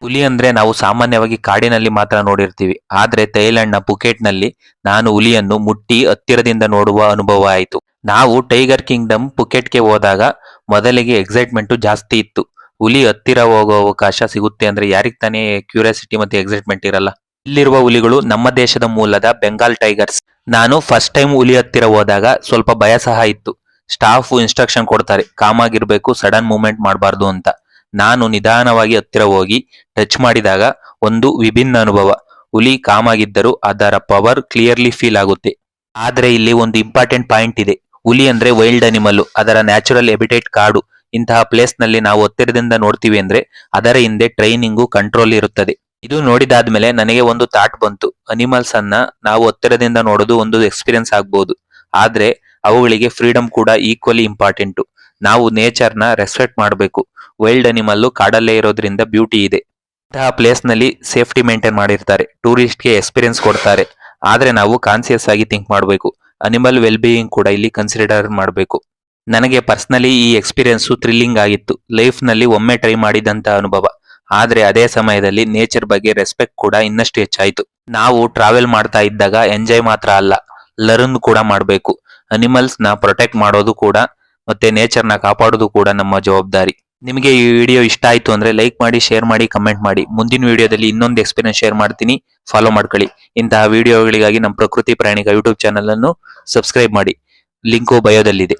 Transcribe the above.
ಹುಲಿ ಅಂದ್ರೆ ನಾವು ಸಾಮಾನ್ಯವಾಗಿ ಕಾಡಿನಲ್ಲಿ ಮಾತ್ರ ನೋಡಿರ್ತೀವಿ. ಆದ್ರೆ ಥೈಲ್ಯಾಂಡ್‌ನ ಫುಕೆಟ್‌ನಲ್ಲಿ ನಾನು ಹುಲಿಯನ್ನು ಮುಟ್ಟಿ ಹತ್ತಿರದಿಂದ ನೋಡುವ ಅನುಭವ ಆಯ್ತು. ನಾವು ಟೈಗರ್ ಕಿಂಗ್ಡಮ್ ಫುಕೆಟ್‌ಗೆ ಹೋದಾಗ ಮೊದಲಿಗೆ ಎಕ್ಸೈಟ್‌ಮೆಂಟು ಜಾಸ್ತಿ ಇತ್ತು. ಹುಲಿ ಹತ್ತಿರ ಹೋಗೋ ಅವಕಾಶ ಸಿಗುತ್ತೆ ಅಂದ್ರೆ ಯಾರಿಗ್ ತಾನೇ ಕ್ಯೂರಿಯಾಸಿಟಿ ಮತ್ತೆ ಎಕ್ಸೈಟ್‌ಮೆಂಟ್ ಇರಲ್ಲ. ಇಲ್ಲಿರುವ ಹುಲಿಗಳು ನಮ್ಮ ದೇಶದ ಮೂಲದ ಬೆಂಗಾಲ್ ಟೈಗರ್ಸ್. ನಾನು ಫಸ್ಟ್ ಟೈಮ್ ಹುಲಿ ಹತ್ತಿರ ಹೋದಾಗ ಸ್ವಲ್ಪ ಭಯ ಸಹ ಇತ್ತು. ಸ್ಟಾಫ್ ಇನ್ಸ್ಟ್ರಕ್ಷನ್ ಕೊಡ್ತಾರೆ, ಕಾಮ್ ಆಗಿರ್ಬೇಕು, ಸಡನ್ ಮೂವ್‌ಮೆಂಟ್ ಮಾಡಬಾರ್ದು ಅಂತ. ನಾನು ನಿಧಾನವಾಗಿ ಹತ್ತಿರ ಹೋಗಿ ಟಚ್ ಮಾಡಿದಾಗ ಒಂದು ವಿಭಿನ್ನ ಅನುಭವ. ಹುಲಿ ಕಾಮ್ ಆಗಿದ್ದರೂ ಅದರ ಪವರ್ ಕ್ಲಿಯರ್ಲಿ ಫೀಲ್ ಆಗುತ್ತೆ. ಆದ್ರೆ ಇಲ್ಲಿ ಒಂದು ಇಂಪಾರ್ಟೆಂಟ್ ಪಾಯಿಂಟ್ ಇದೆ. ಹುಲಿ ಅಂದ್ರೆ ವೈಲ್ಡ್ ಅನಿಮಲ್, ಅದರ ನ್ಯಾಚುರಲ್ ಹೆಬಿಟೇಟ್ ಕಾಡು. ಇಂತಹ ಪ್ಲೇಸ್ ನಲ್ಲಿ ನಾವು ಹತ್ತಿರದಿಂದ ನೋಡ್ತೀವಿ ಅಂದ್ರೆ ಅದರ ಹಿಂದೆ ಟ್ರೈನಿಂಗು ಕಂಟ್ರೋಲ್ ಇರುತ್ತದೆ. ಇದು ನೋಡಿದಾದ್ಮೇಲೆ ನನಗೆ ಒಂದು ಥಾಟ್ ಬಂತು. ಅನಿಮಲ್ಸ್ ಅನ್ನ ನಾವು ಹತ್ತಿರದಿಂದ ನೋಡೋದು ಒಂದು ಎಕ್ಸ್ಪೀರಿಯನ್ಸ್ ಆಗ್ಬೋದು, ಆದ್ರೆ ಅವುಗಳಿಗೆ ಫ್ರೀಡಮ್ ಕೂಡ ಈಕ್ವಲಿ ಇಂಪಾರ್ಟೆಂಟು. ನಾವು ನೇಚರ್‌ನ ರೆಸ್ಪೆಕ್ಟ್ ಮಾಡಬೇಕು. ವೈಲ್ಡ್ ಅನಿಮಲ್ಲು ಕಾಡಲ್ಲೇ ಇರೋದ್ರಿಂದ ಬ್ಯೂಟಿ ಇದೆ. ಇಂತಹ ಪ್ಲೇಸ್ ನಲ್ಲಿ ಸೇಫ್ಟಿ ಮೇಂಟೈನ್ ಮಾಡಿರ್ತಾರೆ, ಟೂರಿಸ್ಟ್‌ಗೆ ಎಕ್ಸ್ಪೀರಿಯನ್ಸ್ ಕೊಡ್ತಾರೆ. ಆದ್ರೆ ನಾವು ಕಾನ್ಸಿಯಸ್ ಆಗಿ ಥಿಂಕ್ ಮಾಡಬೇಕು. ಅನಿಮಲ್ ವೆಲ್ ಬೀಯಿಂಗ್ ಕೂಡ ಇಲ್ಲಿ ಕನ್ಸಿಡರ್ ಮಾಡಬೇಕು. ನನಗೆ ಪರ್ಸನಲಿ ಈ ಎಕ್ಸ್ಪೀರಿಯನ್ಸು ಥ್ರಿಲ್ಲಿಂಗ್ ಆಗಿತ್ತು. ಲೈಫ್ ನಲ್ಲಿ ಒಮ್ಮೆ ಟ್ರೈ ಮಾಡಿದಂತ ಅನುಭವ. ಆದ್ರೆ ಅದೇ ಸಮಯದಲ್ಲಿ ನೇಚರ್ ಬಗ್ಗೆ ರೆಸ್ಪೆಕ್ಟ್ ಕೂಡ ಇನ್ನಷ್ಟು ಹೆಚ್ಚಾಯ್ತು. ನಾವು ಟ್ರಾವೆಲ್ ಮಾಡ್ತಾ ಇದ್ದಾಗ ಎಂಜಾಯ್ ಮಾತ್ರ ಅಲ್ಲ, ಲರ್ನ್ ಕೂಡ ಮಾಡಬೇಕು. ಅನಿಮಲ್ಸ್ ನ ಪ್ರೊಟೆಕ್ಟ್ ಮಾಡೋದು ಕೂಡ ಮತ್ತೆ ನೇಚರ್ ನ ಕಾಪಾಡೋದು ಕೂಡ ನಮ್ಮ ಜವಾಬ್ದಾರಿ. ನಿಮಗೆ ಈ ವಿಡಿಯೋ ಇಷ್ಟ ಆಯ್ತು ಅಂದ್ರೆ ಲೈಕ್ ಮಾಡಿ, ಶೇರ್ ಮಾಡಿ, ಕಮೆಂಟ್ ಮಾಡಿ. ಮುಂದಿನ ವಿಡಿಯೋದಲ್ಲಿ ಇನ್ನೊಂದು ಎಕ್ಸ್ಪೀರಿಯನ್ಸ್ ಶೇರ್ ಮಾಡ್ತೀನಿ, ಫಾಲೋ ಮಾಡ್ಕೊಳ್ಳಿ. ಇಂತಹ ವಿಡಿಯೋಗಳಿಗಾಗಿ ನಮ್ಮ ಪ್ರಕೃತಿ ಪ್ರಾಣಿಗ ಯೂಟ್ಯೂಬ್ ಚಾನಲ್ ಅನ್ನು ಸಬ್ಸ್ಕ್ರೈಬ್ ಮಾಡಿ. ಲಿಂಕು ಬಯೋದಲ್ಲಿದೆ.